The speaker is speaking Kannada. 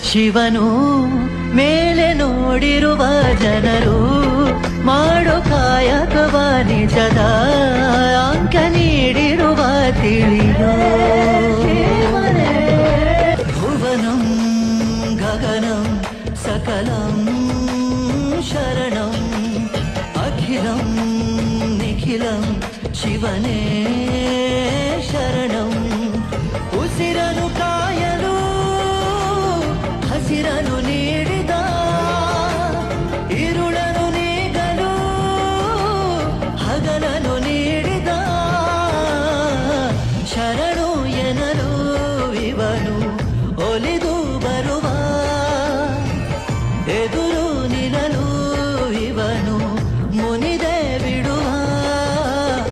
ಶಿವನು ಮೇಲೆ ನೋಡಿರುವ ಜನರು ಮಾಡೋ ಕಾಯಕವ ನಿಜದ ಅಂಕ ನೀಡಿರುವ ತಿಳಿಯೋ ಭುವನಂ ಗಗನಂ ಸಕಲಂ ಶರಣಂ ಅಖಿಲಂ ನಿಖಿಲಂ ಶಿವನೇ ಶರಣಂ ಉಸಿರನು ಕಾಯಲು ಹಸಿರನು